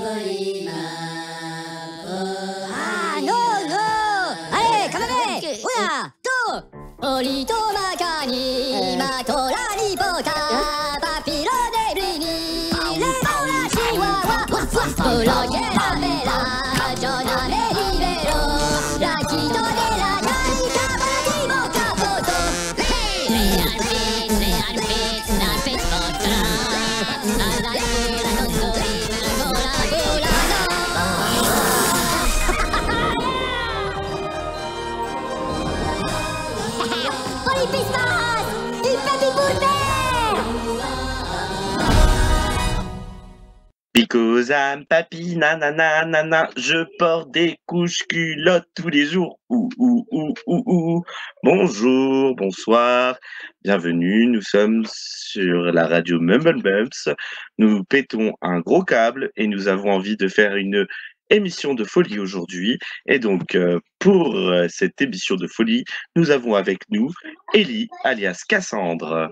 Ah non, non! Allez, quand même! Una, deux! Olito Makani, Matorani Pota, Papiro de Blini, Lemona Chihuahua, Bologuera Bella, Joname Libero, Rakito de la Gaita, Patimo Capoto, Real Pits, Potra, Nadaera, Nonzorina, Gola, Golano. Polypistas! Du Papy Because I'm papi, nanana, nana, je porte des couches culottes tous les jours. Ouh. Bonjour, bonsoir, bienvenue, nous sommes sur la radio Mumble Bumps. Nous pétons un gros câble et nous avons envie de faire une émission de folie aujourd'hui. Et donc, pour cette émission de folie, nous avons avec nous Ellie, alias Cassandre.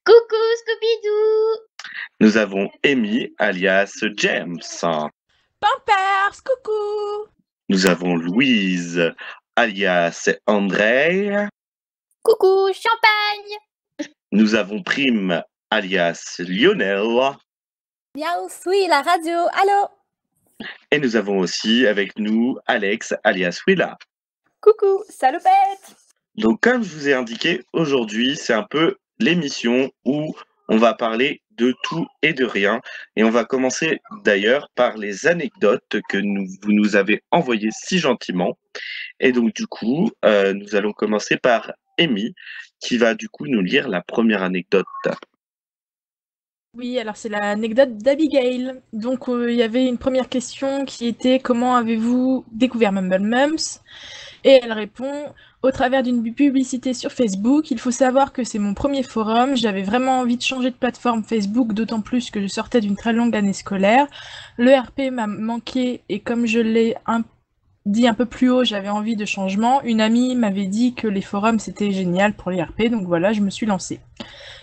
Coucou Scooby-Doo! Nous avons Amy, alias James. Pampers, coucou! Nous avons Louise, alias André. Coucou Champagne! Nous avons Prime, alias Lionel. Miaou, oui, la radio, allô? Et nous avons aussi avec nous Alex, alias Willa. Coucou, salopette! Donc, comme je vous ai indiqué, aujourd'hui, c'est un peu l'émission où on va parler de tout et de rien. Et on va commencer d'ailleurs par les anecdotes que vous nous avez envoyées si gentiment. Et donc, du coup, nous allons commencer par Amy, qui va du coup nous lire la première anecdote. Oui, alors c'est l'anecdote d'Abigail. Donc il y avait une première question qui était: comment avez-vous découvert Mumble Mums? Et elle répond: au travers d'une publicité sur Facebook. Il faut savoir que c'est mon premier forum. J'avais vraiment envie de changer de plateforme Facebook, d'autant plus que je sortais d'une très longue année scolaire. Le RP m'a manqué et comme je l'ai dit un peu plus haut, j'avais envie de changement. Une amie m'avait dit que les forums c'était génial pour les RP, donc voilà, je me suis lancée.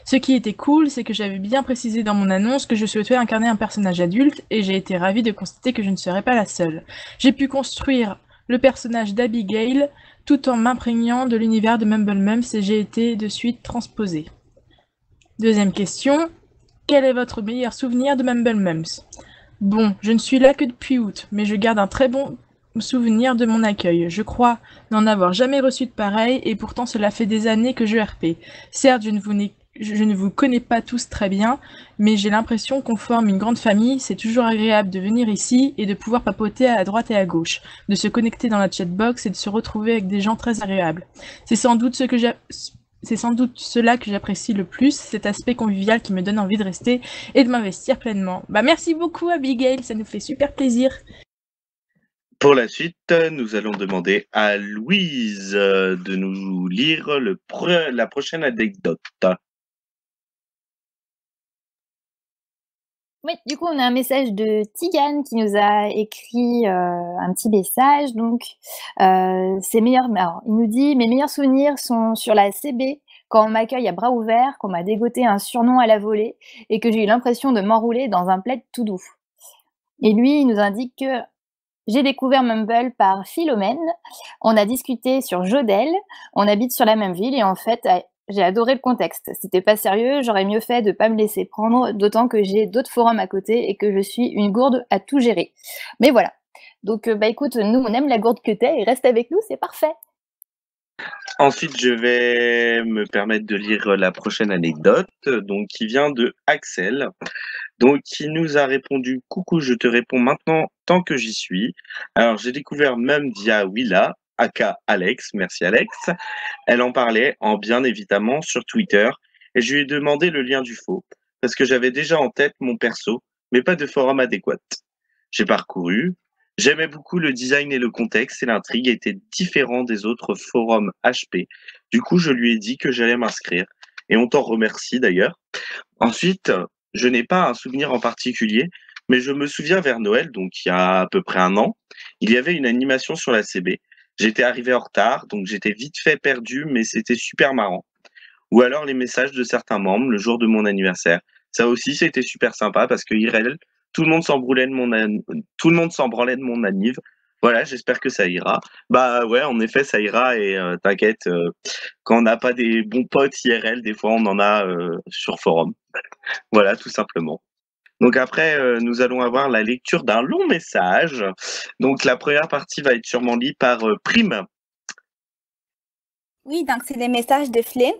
Ce qui était cool, c'est que j'avais bien précisé dans mon annonce que je souhaitais incarner un personnage adulte, et j'ai été ravie de constater que je ne serais pas la seule. J'ai pu construire le personnage d'Abigail tout en m'imprégnant de l'univers de Mumble Mums et j'ai été de suite transposée. Deuxième question, quel est votre meilleur souvenir de Mumble Mums? Bon, je ne suis là que depuis août, mais je garde un très bon souvenir de mon accueil. Je crois n'en avoir jamais reçu de pareil, et pourtant cela fait des années que je RP. Certes, je ne vous connais pas tous très bien, mais j'ai l'impression qu'on forme une grande famille. C'est toujours agréable de venir ici et de pouvoir papoter à droite et à gauche, de se connecter dans la chatbox et de se retrouver avec des gens très agréables. C'est sans doute cela que j'apprécie le plus, cet aspect convivial qui me donne envie de rester et de m'investir pleinement. Merci beaucoup Abigail, ça nous fait super plaisir. Pour la suite, nous allons demander à Louise de nous lire la prochaine anecdote. Oui, du coup, on a un message de Tigane qui nous a écrit un petit message. Donc, alors, il nous dit: mes meilleurs souvenirs sont sur la CB, quand on m'accueille à bras ouverts, qu'on m'a dégoté un surnom à la volée et que j'ai eu l'impression de m'enrouler dans un plaid tout doux. Et lui, il nous indique que j'ai découvert Mumble par Philomène. On a discuté sur Jodel. On habite sur la même ville et en fait, j'ai adoré le contexte. C'était pas sérieux, j'aurais mieux fait de pas me laisser prendre, d'autant que j'ai d'autres forums à côté et que je suis une gourde à tout gérer. Mais voilà. Donc, écoute, nous, on aime la gourde que t'es et reste avec nous, c'est parfait. Ensuite, je vais me permettre de lire la prochaine anecdote, donc qui vient de Axel, donc qui nous a répondu: coucou, je te réponds maintenant tant que j'y suis. Alors, j'ai découvert même via Willa, aka Alex, merci Alex. Elle en parlait en bien évidemment sur Twitter et je lui ai demandé le lien du faux parce que j'avais déjà en tête mon perso, mais pas de forum adéquat. J'ai parcouru. J'aimais beaucoup le design et le contexte et l'intrigue était différent des autres forums HP. Du coup, je lui ai dit que j'allais m'inscrire. Et on t'en remercie d'ailleurs. Ensuite, je n'ai pas un souvenir en particulier, mais je me souviens vers Noël, donc il y a à peu près un an, il y avait une animation sur la CB. J'étais arrivé en retard, donc j'étais vite fait perdu, mais c'était super marrant. Ou alors les messages de certains membres le jour de mon anniversaire. Ça aussi, c'était super sympa parce que IRL, tout le monde s'en branlait de mon anniv. Voilà, j'espère que ça ira. Bah ouais, en effet, ça ira et t'inquiète, quand on n'a pas des bons potes IRL, des fois on en a sur forum. Voilà, tout simplement. Donc après, nous allons avoir la lecture d'un long message. Donc la première partie va être sûrement lue par Prime. Oui, donc c'est les messages de Flynn.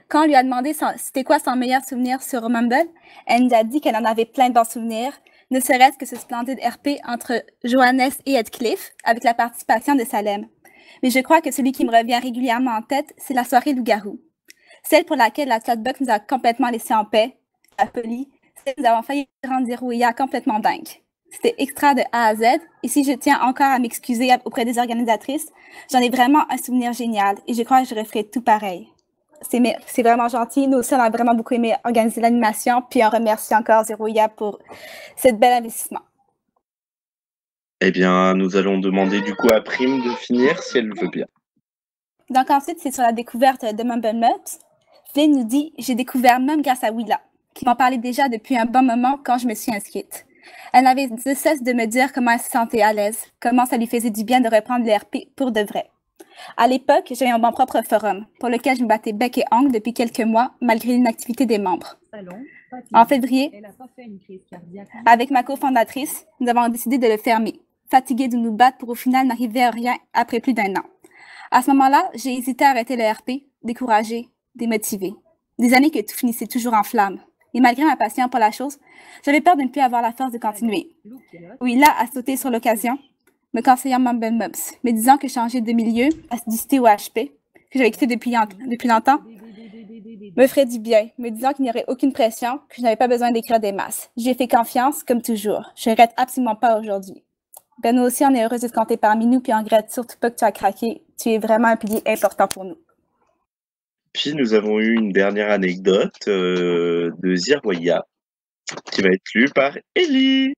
Quand on lui a demandé c'était quoi son meilleur souvenir sur Mumble, elle nous a dit qu'elle en avait plein de bons souvenirs, ne serait-ce que ce splendide RP entre Johannes et Heathcliff, avec la participation de Salem. Mais je crois que celui qui me revient régulièrement en tête, c'est la soirée loup-garou. Celle pour laquelle la chatbox nous a complètement laissé en paix, la folie, celle où nous avons failli rendre Zerouia complètement dingue. C'était extra de A à Z, et si je tiens encore à m'excuser auprès des organisatrices, j'en ai vraiment un souvenir génial, et je crois que je referai tout pareil. C'est vraiment gentil. Nous aussi, on a vraiment beaucoup aimé organiser l'animation, puis on remercie encore Zerouia pour ce bel investissement. Eh bien, nous allons demander du coup à Prime de finir, si elle veut bien. Donc ensuite, c'est sur la découverte de Mumble Mups. Flynn nous dit « J'ai découvert même grâce à Willa, qui m'en parlait déjà depuis un bon moment quand je me suis inscrite. Elle n'avait de cesse de me dire comment elle se sentait à l'aise, comment ça lui faisait du bien de reprendre le RP pour de vrai. À l'époque, j'avais mon propre forum, pour lequel je me battais bec et ongle depuis quelques mois, malgré l'inactivité des membres. En février, avec ma cofondatrice, nous avons décidé de le fermer, fatigués de nous battre pour au final n'arriver à rien après plus d'1 an. À ce moment-là, j'ai hésité à arrêter le RP, découragée, démotivée. Des années que tout finissait toujours en flammes. Et malgré ma passion pour la chose, j'avais peur de ne plus avoir la force de continuer. Willa a sauté sur l'occasion, me conseillant Mumble Mups, me disant que changer de milieu, acidité ou HP, que j'avais quitté depuis longtemps, me ferait du bien, me disant qu'il n'y aurait aucune pression, que je n'avais pas besoin d'écrire des masses. J'ai fait confiance, comme toujours. Je ne regrette absolument pas aujourd'hui. Ben nous aussi, on est heureuse de te compter parmi nous, puis on regrette surtout pas que tu as craqué. Tu es vraiment un pilier important pour nous. Puis nous avons eu une dernière anecdote de Zerouia, qui va être lue par Ellie.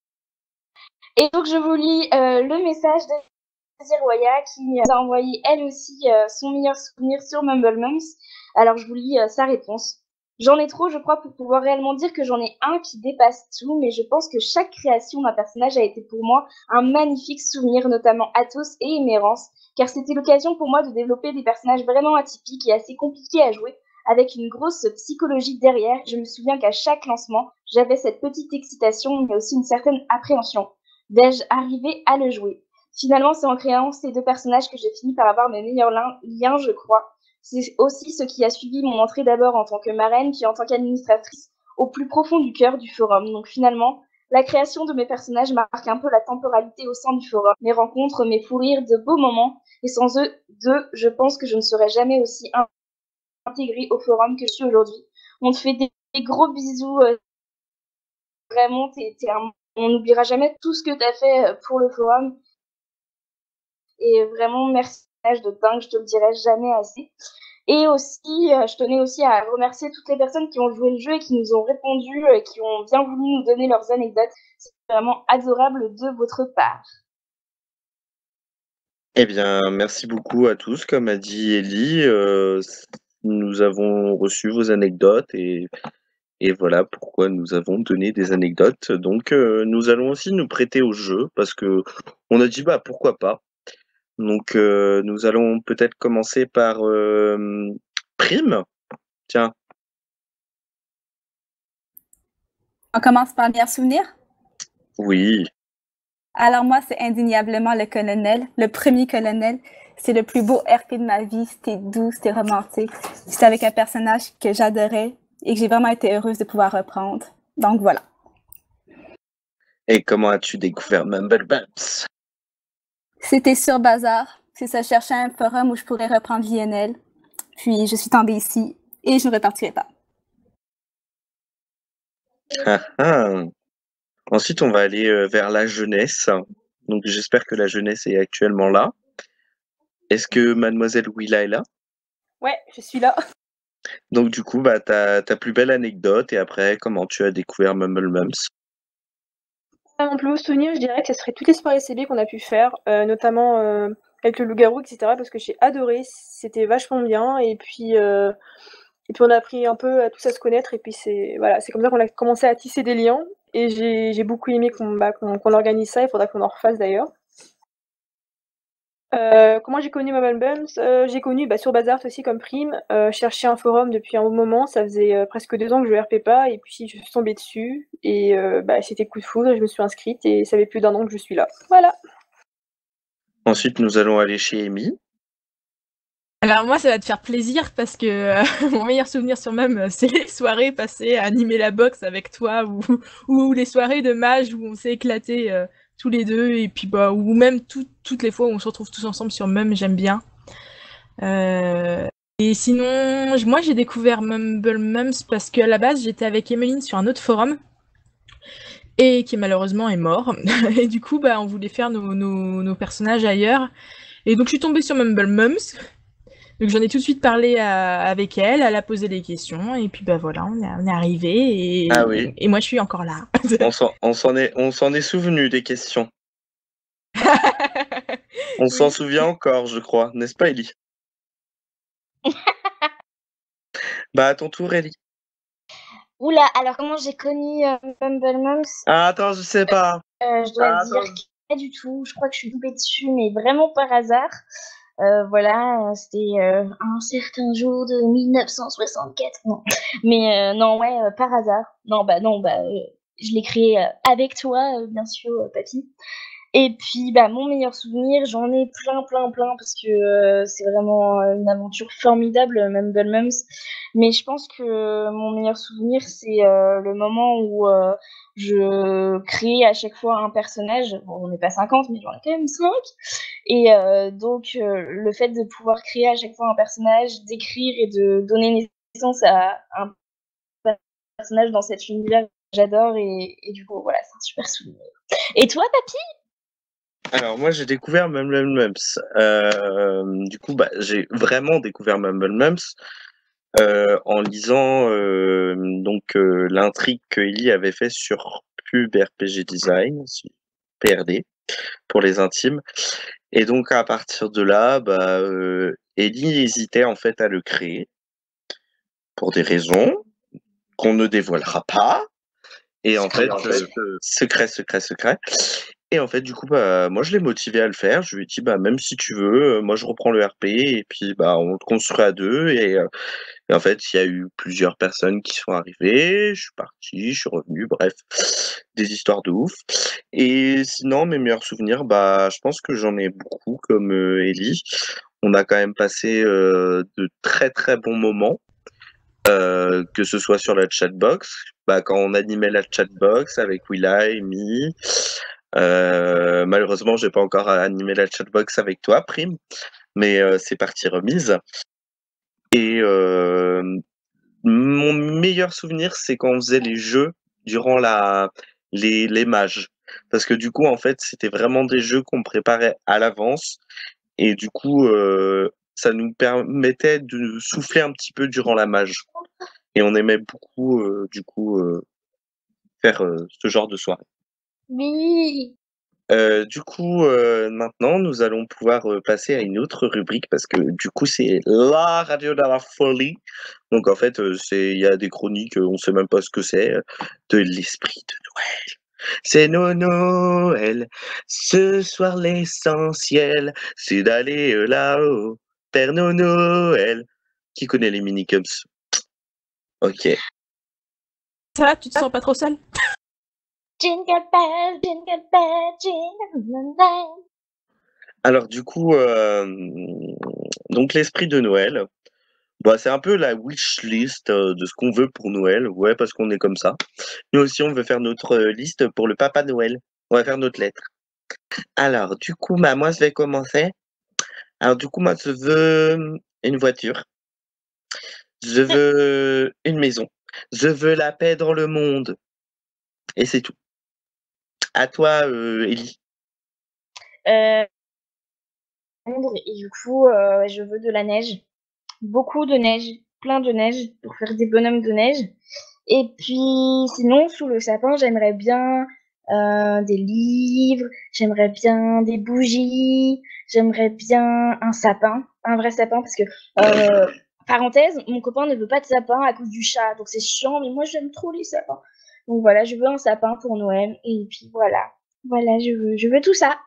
Et donc, je vous lis le message de Zerouia qui nous a envoyé elle aussi son meilleur souvenir sur Mumble Mums. Alors, je vous lis sa réponse. J'en ai trop, je crois, pour pouvoir réellement dire que j'en ai un qui dépasse tout, mais je pense que chaque création d'un personnage a été pour moi un magnifique souvenir, notamment Athos et Émérance, car c'était l'occasion pour moi de développer des personnages vraiment atypiques et assez compliqués à jouer, avec une grosse psychologie derrière. Je me souviens qu'à chaque lancement, j'avais cette petite excitation, mais aussi une certaine appréhension. Vais-je arriver à le jouer? Finalement, c'est en créant ces deux personnages que j'ai fini par avoir mes meilleurs liens, je crois. C'est aussi ce qui a suivi mon entrée d'abord en tant que marraine, puis en tant qu'administratrice, au plus profond du cœur du forum. Donc finalement, la création de mes personnages marque un peu la temporalité au sein du forum. Mes rencontres, mes fous rires, de beaux moments, et sans eux, je pense que je ne serais jamais aussi intégrée au forum que je suis aujourd'hui. On te fait des gros bisous, vraiment, on n'oubliera jamais tout ce que tu as fait pour le forum. Et vraiment, merci de dingue, je te le dirai jamais assez. Et aussi, je tenais aussi à remercier toutes les personnes qui ont joué le jeu et qui nous ont répondu, qui ont bien voulu nous donner leurs anecdotes. C'est vraiment adorable de votre part. Eh bien, merci beaucoup à tous. Comme a dit Ellie, nous avons reçu vos anecdotes et voilà pourquoi nous avons donné des anecdotes. Donc, nous allons aussi nous prêter au jeu parce que on a dit bah pourquoi pas. Donc, nous allons peut-être commencer par Prime. Tiens. On commence par bien souvenir? Oui. Alors moi, c'est indéniablement le colonel, le premier colonel. C'est le plus beau RP de ma vie. C'était doux, c'était romantique. C'était avec un personnage que j'adorais et que j'ai vraiment été heureuse de pouvoir reprendre. Donc voilà. Et comment as-tu découvert Mumble Mups? C'était sur Bazar. C'est ça, je cherchais un forum où je pourrais reprendre JNL. Puis je suis tombée ici et je ne repartirai pas. Ah, ah. Ensuite, on va aller vers la jeunesse. Donc, j'espère que la jeunesse est actuellement là. Est-ce que Mademoiselle Willa est là? Ouais, je suis là. Donc, du coup, bah, ta plus belle anecdote et après, comment tu as découvert Mumble Mums? Mon plus beau souvenir, je dirais que ce serait toutes les soirées CB qu'on a pu faire, notamment avec le loup-garou, etc. Parce que j'ai adoré, c'était vachement bien. Et puis Et puis on a appris un peu à tous à se connaître, et puis c'est comme ça qu'on a commencé à tisser des liens. Et j'ai beaucoup aimé qu'on organise ça. Il faudra qu'on en refasse d'ailleurs. Comment j'ai connu Mumble Bums? J'ai connu sur Bazart aussi comme Prime. Cherchais un forum depuis un bon moment. Ça faisait presque 2 ans que je RP pas, et puis je suis tombée dessus. Et c'était coup de foudre, et je me suis inscrite, et ça fait plus d'1 an que je suis là. Voilà. Ensuite, nous allons aller chez Amy. Alors moi, ça va te faire plaisir parce que mon meilleur souvenir sur Mum, c'est les soirées passées à animer la boxe avec toi ou les soirées de mage où on s'est éclatés tous les deux, et puis ou même toutes les fois où on se retrouve tous ensemble sur Mum, j'aime bien. Et sinon, moi j'ai découvert Mumble Mums parce qu'à la base j'étais avec Emeline sur un autre forum et qui malheureusement est mort. Et du coup, on voulait faire nos personnages ailleurs. Et donc je suis tombée sur Mumble Mums. Donc j'en ai tout de suite parlé avec elle a posé des questions, et puis voilà, on est arrivé, et, Ah oui. Et moi je suis encore là. On s'en est souvenu des questions. On s'en souvient encore, je crois, n'est-ce pas, Ellie? À ton tour, Ellie. Oula, alors comment j'ai connu Mumble Mums? Ah, attends, je sais pas. Je dois dire pas du tout. Je crois que je suis tombée dessus, mais vraiment par hasard. Voilà, c'était un certain jour de 1964. Non, mais non, ouais, par hasard. Non, je l'ai créé avec toi, bien sûr, papy. Et puis, mon meilleur souvenir, j'en ai plein, parce que c'est vraiment une aventure formidable, Mumble Mums. Mais je pense que mon meilleur souvenir, c'est le moment où je crée à chaque fois un personnage. Bon, on n'est pas 50, mais j'en ai quand même 5. Et donc, le fait de pouvoir créer à chaque fois un personnage, d'écrire et de donner naissance à un personnage dans cet univers, j'adore. Et du coup, voilà, c'est un super souvenir. Et toi, papy? Alors moi j'ai découvert Mumble Mums. Du coup j'ai vraiment découvert Mumble Mums en lisant l'intrigue que Ellie avait fait sur Pub RPG Design, PRD, pour les intimes. Et donc à partir de là, Ellie hésitait en fait à le créer pour des raisons qu'on ne dévoilera pas. Et en fait, secret. Et en fait, du coup, moi, je l'ai motivé à le faire. Je lui ai dit, même si tu veux, moi, je reprends le RP et puis, on le construit à 2. Et en fait, il y a eu plusieurs personnes qui sont arrivées. Je suis parti, je suis revenu. Bref, des histoires de ouf. Et sinon, mes meilleurs souvenirs, je pense que j'en ai beaucoup, comme Ellie. On a quand même passé de très, très bons moments. Que ce soit sur la chatbox, quand on animait la chatbox avec Willa, Amy. Malheureusement, j'ai pas encore animé la chatbox avec toi, Prime, mais c'est partie remise. Et mon meilleur souvenir, c'est quand on faisait les jeux durant les mages. Parce que du coup, en fait, c'était vraiment des jeux qu'on préparait à l'avance. Et du coup, ça nous permettait de souffler un petit peu durant la mage. Et on aimait beaucoup, faire ce genre de soirée. Oui. Du coup, maintenant, nous allons pouvoir passer à une autre rubrique parce que du coup, c'est la radio de la folie. Donc en fait, il y a des chroniques, on sait même pas ce que c'est, de l'esprit de Noël. C'est Noël. Ce soir, l'essentiel, c'est d'aller là-haut, Père Noël. Qui connaît les minicums? Ok. Ça va, tu te sens pas trop seul? Jingle bell, jingle bell, jingle bell. Alors du coup, donc l'esprit de Noël, c'est un peu la wish list de ce qu'on veut pour Noël, ouais, parce qu'on est comme ça. Nous aussi, on veut faire notre liste pour le Papa Noël. On va faire notre lettre. Alors du coup, moi, je vais commencer. Alors du coup, moi, je veux une voiture. Je veux une maison. Je veux la paix dans le monde. Et c'est tout. À toi, Ellie. Et du coup, je veux de la neige. Beaucoup de neige. Plein de neige pour faire des bonhommes de neige. Et puis, sinon, sous le sapin, j'aimerais bien des livres. J'aimerais bien des bougies. J'aimerais bien un sapin. Un vrai sapin parce que parenthèse, mon copain ne veut pas de sapin à cause du chat, donc c'est chiant, mais moi j'aime trop les sapins. Donc voilà, je veux un sapin pour Noël, et puis voilà. Voilà, je veux tout ça.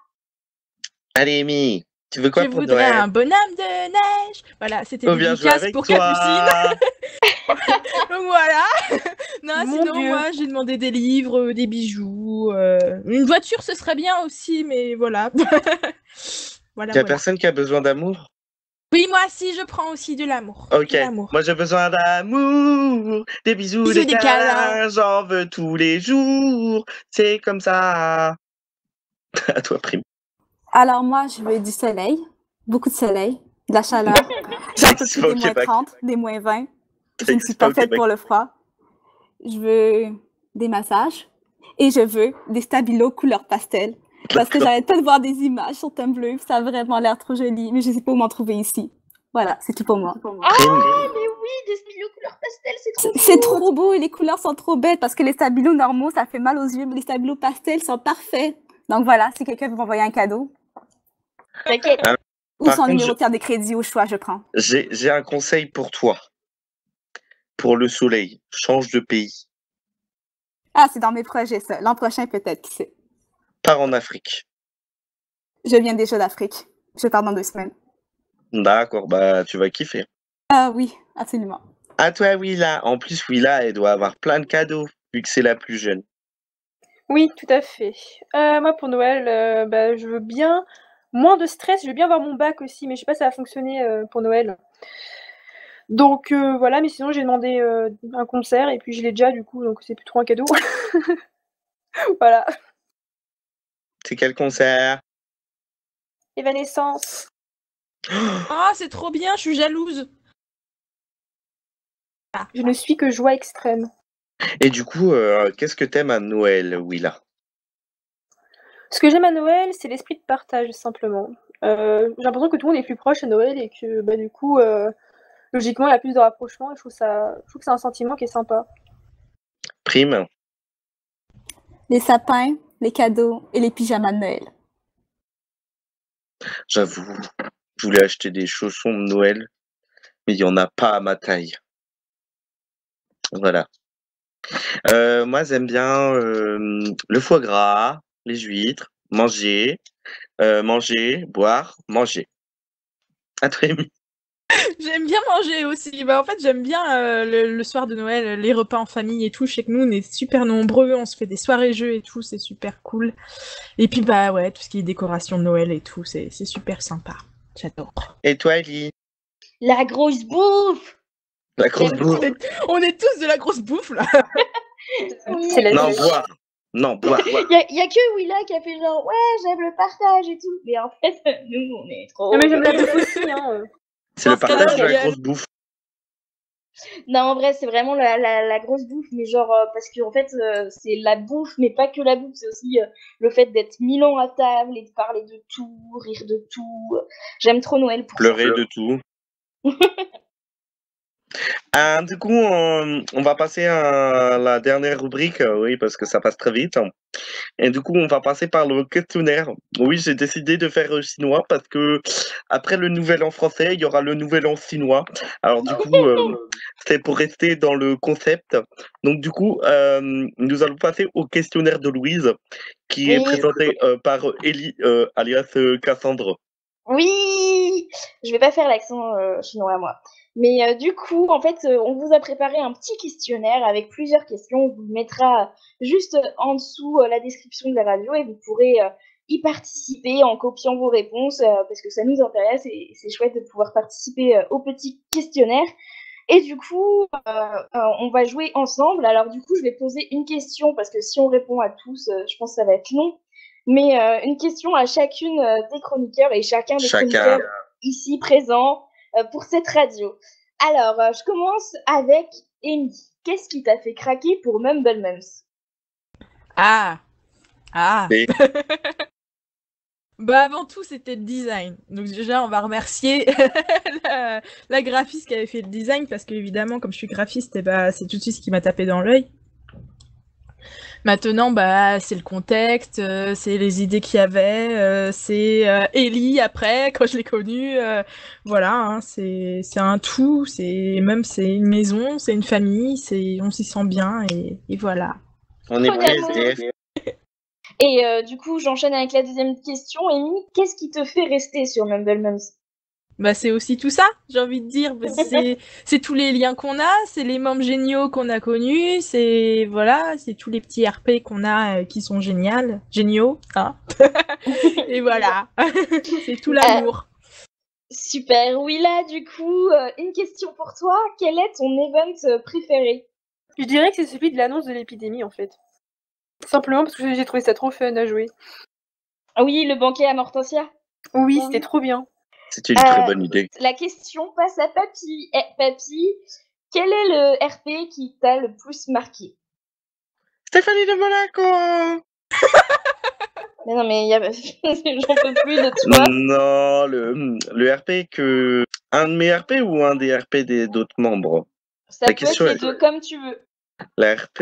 Allez, Amy, tu veux quoi Je pour voudrais Noël? un bonhomme de neige. Voilà, c'était On vient jouer dédicace avec pour toi. Capucine. Donc voilà. Non, Mon sinon, Dieu. moi, j'ai demandé des livres, des bijoux. Une voiture, ce serait bien aussi, mais voilà. Voilà, Il y a voilà. personne qui a besoin d'amour? Oui, moi aussi, je prends aussi de l'amour. Ok, De l'amour. moi j'ai besoin d'amour, des bisous, Bisous, des des câlins, câlins. j'en veux tous les jours, c'est comme ça. À toi, Prime. Alors moi, je veux du soleil, beaucoup de soleil, de la chaleur. J'en peux plus Au des moins Québec. 30, des moins 20. Je Ça ne suis existe pas pas au faite Québec. pour le froid. Je veux des massages et je veux des stabilos couleur pastel. Parce que D'accord. j'arrête pas de voir des images sur Tumblr, puis ça a vraiment l'air trop joli, mais je sais pas où m'en trouver ici. Voilà, c'est tout pour moi. Ah, Prime. mais oui, des stylos couleur pastel, c'est trop C'est beau. trop beau et les couleurs sont trop belles parce que les stabilos normaux, ça fait mal aux yeux, mais les stabilos pastels sont parfaits. Donc voilà, si quelqu'un veut m'envoyer un cadeau T'inquiète. ou Par son contre, numéro de carte de crédit au choix, je prends. J'ai un conseil pour toi. Pour le soleil, change de pays. Ah, c'est dans mes projets, ça. L'an prochain, peut-être, qui sait. Pars en Afrique. Je viens déjà d'Afrique. Je pars dans 2 semaines. D'accord, bah tu vas kiffer. Ah oui, absolument. À toi, Willa. En plus, Willa, elle doit avoir plein de cadeaux, vu que c'est la plus jeune. Oui, tout à fait. Moi, pour Noël, bah, je veux bien moins de stress. Je veux bien avoir mon bac aussi, mais je sais pas si ça va fonctionner pour Noël. Donc voilà, mais sinon j'ai demandé un concert et puis je l'ai déjà du coup, donc c'est plus trop un cadeau. Voilà. C'est quel concert? Evanescence. Ah, c'est trop bien, je suis jalouse. Je ne suis que joie extrême. Et du coup, qu'est-ce que t'aimes à Noël, Willa? Ce que j'aime à Noël, c'est l'esprit de partage, simplement. J'ai l'impression que tout le monde est plus proche à Noël et que bah, du coup, logiquement, il y a plus de rapprochement et je trouve que c'est un sentiment qui est sympa. Prime? Les sapins, les cadeaux et les pyjamas de Noël. J'avoue, je voulais acheter des chaussons de Noël, mais il n'y en a pas à ma taille. Voilà. Moi, j'aime bien le foie gras, les huîtres, manger, boire, manger. À toi, Amy. J'aime bien manger aussi. Bah, en fait, j'aime bien le soir de Noël, les repas en famille et tout. Je sais que nous, on est super nombreux, on se fait des soirées-jeux et tout, c'est super cool. Et puis, bah ouais, tout ce qui est décoration de Noël et tout, c'est super sympa. J'adore. Et toi, Ellie? La grosse bouffe. La grosse J'aime bouffe? On est tous de la grosse bouffe, là. Oui. C'est la Non, vie. boire. Non, boire. Il y a que Willa qui a fait genre ouais, j'aime le partage et tout. Mais en fait, nous, on est trop. Non, mais j'aime la bouffe aussi, hein. C'est le Dans ce cas-là, partage de la Gaëlle. grosse bouffe. Non, en vrai, c'est vraiment la grosse bouffe, mais genre, parce que en fait, c'est la bouffe, mais pas que la bouffe, c'est aussi le fait d'être 1000 ans à table et de parler de tout, rire de tout. J'aime trop Noël pour ça. Pleurer de tout. Du coup, on va passer à la dernière rubrique, oui, parce que ça passe très vite. Et du coup, on va passer par le questionnaire. Oui, j'ai décidé de faire chinois parce que après le nouvel an français, il y aura le nouvel an chinois. Alors du coup, c'est pour rester dans le concept. Donc du coup, nous allons passer au questionnaire de Louise, qui est Oui. présenté par Ellie, alias Cassandre. Oui, je vais pas faire l'accent chinois moi. Mais du coup, en fait, on vous a préparé un petit questionnaire avec plusieurs questions. On vous le mettra juste en dessous la description de la radio et vous pourrez y participer en copiant vos réponses parce que ça nous intéresse et c'est chouette de pouvoir participer au petit questionnaire. Et du coup, on va jouer ensemble. Alors du coup, je vais poser une question parce que si on répond à tous, je pense que ça va être long. Mais une question à chacune des chroniqueurs et chacun des chroniqueurs ici présents pour cette radio. Alors, je commence avec Amy. Qu'est-ce qui t'a fait craquer pour Mumble Mums? Ah. Et- Bah avant tout, c'était le design. Donc déjà, on va remercier la graphiste qui avait fait le design parce qu'évidemment, comme je suis graphiste, eh bah, c'est tout de suite ce qui m'a tapé dans l'œil. Maintenant, bah, c'est le contexte, c'est les idées qu'il y avait, c'est Ellie après, quand je l'ai connue. Voilà, hein, c'est un tout, c'est une maison, c'est une famille, on s'y sent bien et voilà. On est Trop plus d'amour. SDF. Et du coup, j'enchaîne avec la deuxième question. Amy, qu'est-ce qui te fait rester sur Mumble Mums? Bah, c'est aussi tout ça, j'ai envie de dire. Bah, c'est tous les liens qu'on a, c'est les membres géniaux qu'on a connus, c'est voilà, c'est tous les petits RP qu'on a qui sont géniaux, hein. Et voilà, c'est tout l'amour. Super. Willa, du coup, une question pour toi. Quel est ton event préféré? Je dirais que c'est celui de l'annonce de l'épidémie, en fait. Simplement parce que j'ai trouvé ça trop fun à jouer. Ah oui, le banquet à Mortensia. Oui, c'était trop bien. C'était une très bonne idée. La question passe à Papy. Papy, quel est le RP qui t'a le plus marqué? Stéphanie de Monaco. Mais non, mais j'en peux plus de toi. Non, le RP que... Un de mes RP ou un des RP des d'autres membres? Ça La peut question être les deux, comme tu veux. La RP,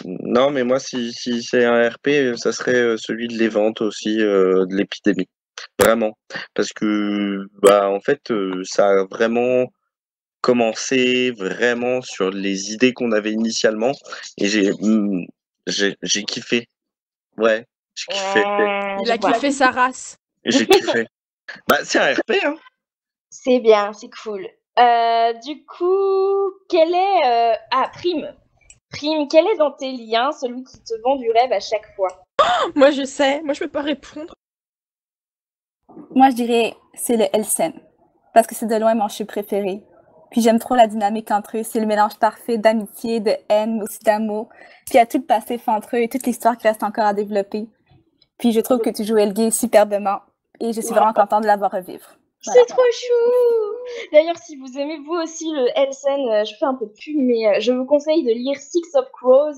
non, mais moi, si c'est un RP, ça serait celui de l'évente aussi, de l'épidémie. Vraiment. Parce que, bah, en fait, ça a vraiment commencé vraiment sur les idées qu'on avait initialement. Et j'ai kiffé. Ouais, j'ai kiffé. Il a kiffé sa race. J'ai kiffé. Bah, c'est un RP, hein. C'est bien, c'est cool. Du coup, quel est... Prime. Prime, quel est dans tes liens celui qui te vend du rêve à chaque fois? Moi, je sais. Moi, je peux pas répondre. Moi, je dirais c'est le LSM, parce que c'est de loin mon jeu préféré. Puis j'aime trop la dynamique entre eux. C'est le mélange parfait d'amitié, de haine, aussi d'amour. Puis il y a tout le passif entre eux et toute l'histoire qui reste encore à développer. Puis je trouve que tu joues Elgay superbement et je suis vraiment contente de la voir revivre. Voilà. C'est trop chou! D'ailleurs, si vous aimez vous aussi le Elsen, je fais un peu de pub, mais je vous conseille de lire Six of Crows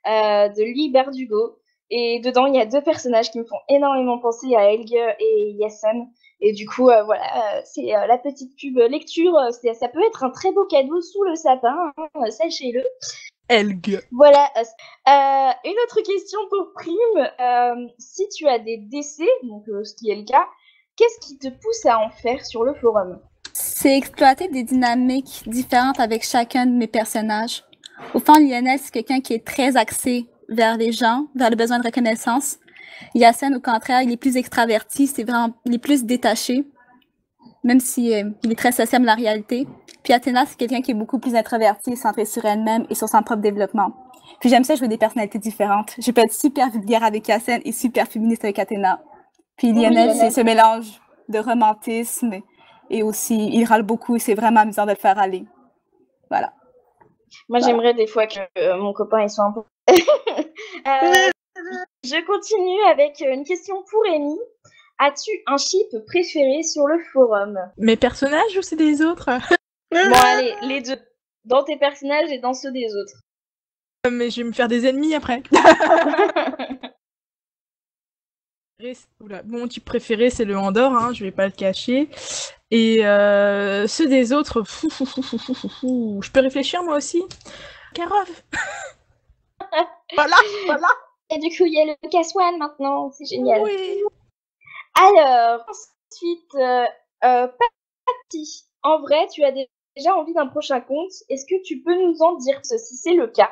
de Lee Berdugo. Et dedans, il y a deux personnages qui me font énormément penser à Helge et Yassen. Et du coup, voilà, c'est la petite pub lecture. Ça peut être un très beau cadeau sous le sapin, hein, sachez-le. Helge. Voilà. Une autre question pour Prime. Si tu as des décès, donc ce qui est le cas, qu'est-ce qui te pousse à en faire sur le forum? C'est exploiter des dynamiques différentes avec chacun de mes personnages. Au fond, Lionel, c'est quelqu'un qui est très axé vers les gens, vers le besoin de reconnaissance. Yassen, au contraire, il est plus extraverti, il est plus détaché, même si il est très sociable dans la réalité. Puis Athéna, c'est quelqu'un qui est beaucoup plus introverti, centré sur elle-même et sur son propre développement. Puis j'aime ça jouer des personnalités différentes. Je peux être super vulgaire avec Yassen et super féministe avec Athéna. Puis Lionel, c'est ce mélange de romantisme et aussi, il râle beaucoup et c'est vraiment amusant de le faire aller. Voilà. Moi, j'aimerais des fois que mon copain il soit un peu... Je continue avec une question pour Amy. As-tu un ship préféré sur le forum? Mes personnages ou c'est des autres? Bon, allez, les deux. Dans tes personnages et dans ceux des autres. Mais je vais me faire des ennemis après. Mon type préféré, c'est le Andorre, hein, je vais pas le cacher. Et ceux des autres, je peux réfléchir moi aussi. Karov. Voilà. Et du coup, il y a le Caswan maintenant, c'est génial. Oui. Alors, ensuite, Patty, en vrai, tu as déjà envie d'un prochain compte. Est-ce que tu peux nous en dire si c'est le cas?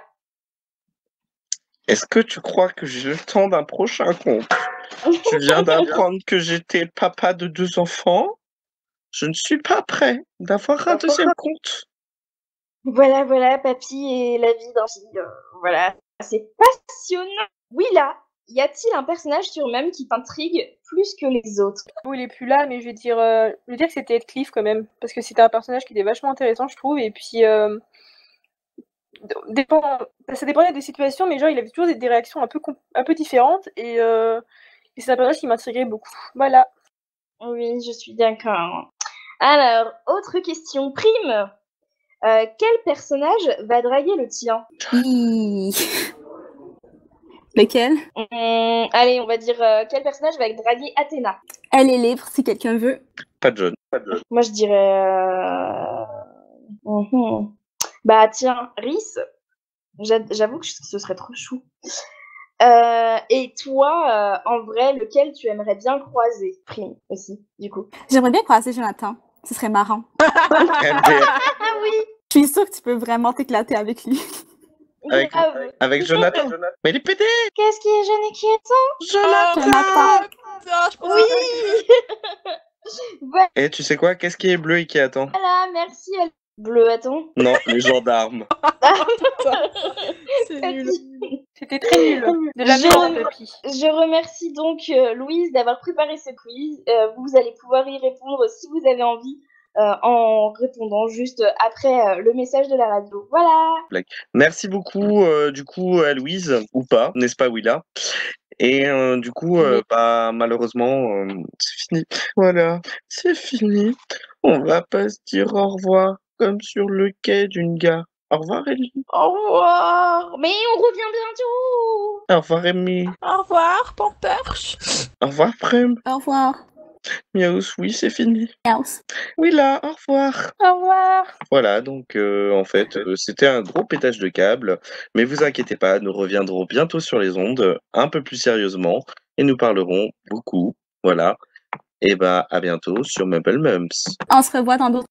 Est-ce que tu crois que j'ai le temps d'un prochain compte? Tu viens d'apprendre que j'étais papa de 2 enfants. Je ne suis pas prêt d'avoir un deuxième compte. Voilà, papy et la vie d'un fille. Voilà, c'est passionnant. Oui, là, y a-t-il un personnage sur Mum qui t'intrigue plus que les autres? Bon, il est plus là, mais je vais dire que c'était Heathcliff quand même, parce que c'était un personnage qui était vachement intéressant, je trouve, et puis ça dépendait des situations, mais genre il avait toujours des réactions un peu différentes, et c'est un personnage qui m'intriguait beaucoup. Voilà. Oui, je suis d'accord. Alors, autre question. Prime, quel personnage va draguer le tien? Lequel? Allez, on va dire quel personnage va draguer Athéna? Elle est libre si quelqu'un veut. Pas de John. Moi, je dirais... Bah tiens, Rhys. J'avoue que ce serait trop chou. Et toi, en vrai, lequel tu aimerais bien croiser? Prime aussi, du coup. J'aimerais bien croiser Jonathan. Ce serait marrant. Ah oui! Je suis sûre que tu peux vraiment t'éclater avec lui. Avec, Grave. avec Jonathan. Mais il est pété! Qu'est-ce qui est jeune et qui est temps? Jonathan. Putain, je pense Oui! Voilà, Et tu sais quoi? Qu'est-ce qui est bleu et qui attend? merci. Bleu, attends. Non, les gendarmes. c'est nul. C'était très nul. De la merde, papy. Je remercie donc Louise d'avoir préparé ce quiz. Vous allez pouvoir y répondre si vous avez envie en répondant juste après le message de la radio. Voilà. Merci beaucoup, du coup, à Louise, ou pas, n'est-ce pas, Willa? Et du coup, Oui. bah, malheureusement, c'est fini. Voilà, c'est fini. On va pas se dire au revoir comme sur le quai d'une gare. Au revoir, Ellie. Au revoir. Mais on revient bientôt. Au revoir, Amy. Au revoir, Pamperche. Au revoir, Prem. Au revoir. Miaus, oui, c'est fini. Miaus. Willa, au revoir. Au revoir. Voilà, donc en fait, c'était un gros pétage de câble, mais vous inquiétez pas, nous reviendrons bientôt sur les ondes, un peu plus sérieusement, et nous parlerons beaucoup, voilà. Et bah à bientôt sur Mumble Mums. On se revoit dans d'autres